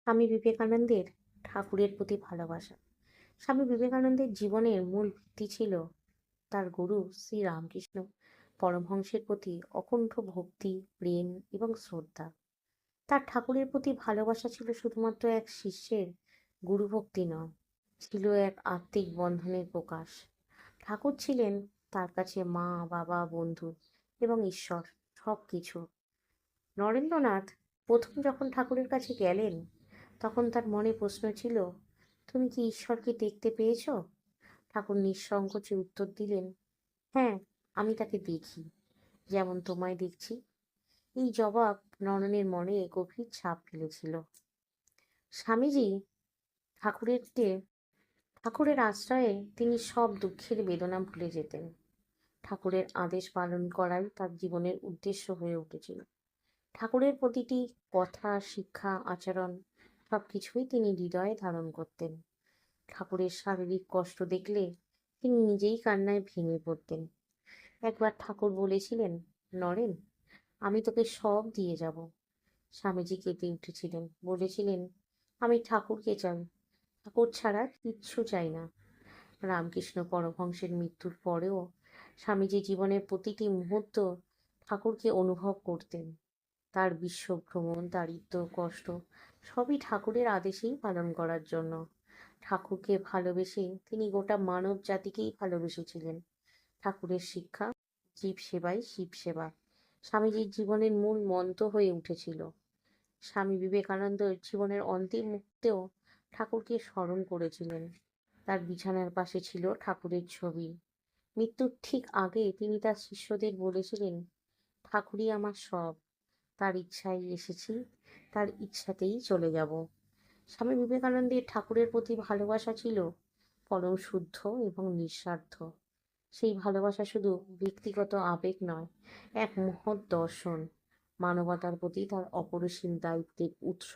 স্বামী বিবেকানন্দের ঠাকুরের প্রতি ভালোবাসা। স্বামী বিবেকানন্দের জীবনের মূল ভিত্তি ছিল তার গুরু শ্রী রামকৃষ্ণ পরমহংসের প্রতি অকুণ্ঠ ভক্তি, প্রেম এবং শ্রদ্ধা। তার ঠাকুরের প্রতি ভালোবাসা ছিল শুধুমাত্র এক শিষ্যের গুরুভক্তি নয়, ছিল এক আত্মিক বন্ধনের প্রকাশ। ঠাকুর ছিলেন তার কাছে মা, বাবা, বন্ধু এবং ঈশ্বর সব কিছু। নরেন্দ্রনাথ প্রথম যখন ঠাকুরের কাছে গেলেন, তখন তার মনে প্রশ্ন ছিল, তুমি কি ঈশ্বরকে দেখতে পেয়েছ? ঠাকুর নিঃসংকোচে উত্তর দিলেন, হ্যাঁ, আমি তাকে দেখি, যেমন তোমায় দেখছি। এই জবাব নরেনের মনে গভীর ছাপ ফেলেছিল। স্বামীজি ঠাকুরকে ঠাকুরের আশ্রয়ে তিনি সব দুঃখের বেদনা ভুলে যেতেন। ঠাকুরের আদেশ পালন করাই তার জীবনের উদ্দেশ্য হয়ে উঠেছিল। ঠাকুরের প্রতিটি কথা, শিক্ষা, আচরণ সবকিছুই তিনি হৃদয়ে ধারণ করতেন। ঠাকুরের শারীরিক কষ্ট দেখলে তিনি নিজেই কান্নায় ভেঙে পড়তেন। একবার ঠাকুর বলেছিলেন, নরেন, আমি তোকে সব দিয়ে যাব। স্বামীজি কেঁপে উঠেছিলেন, বলেছিলেন, আমি ঠাকুরকে চাই, ঠাকুর ছাড়া কিচ্ছু চাই না। রামকৃষ্ণ পরমহংসের মৃত্যুর পরেও স্বামীজি জীবনের প্রতিটি মুহূর্ত ঠাকুরকে অনুভব করতেন। তার বিশ্ব ভ্রমণ, দারিদ্র্য, কষ্ট সবই ঠাকুরের আদেশেই পালন করার জন্য। ঠাকুরকে ভালোবেসে তিনি গোটা মানব জাতিকেই ভালোবেসেছিলেন। ঠাকুরের শিক্ষা, জীব সেবাই শিব সেবা, স্বামীজির জীবনের মূল মন্ত্র হয়ে উঠেছিল। স্বামী বিবেকানন্দ জীবনের অন্তিম মুহূর্তেও ঠাকুরকে স্মরণ করেছিলেন। তার বিছানার পাশে ছিল ঠাকুরের ছবি। মৃত্যুর ঠিক আগে তিনি তার শিষ্যদের বলেছিলেন, ঠাকুরই আমার সব, তার ইচ্ছায় এসেছি, তার ইচ্ছাতেই চলে যাব। স্বামী বিবেকানন্দের ঠাকুরের প্রতি ভালোবাসা ছিল পরম শুদ্ধ এবং নিঃস্বার্থ। সেই ভালোবাসা শুধু ব্যক্তিগত আবেগ নয়, এক মহৎ দর্শন, মানবতার প্রতি তার অপরিসীম দায়িত্বের উৎস।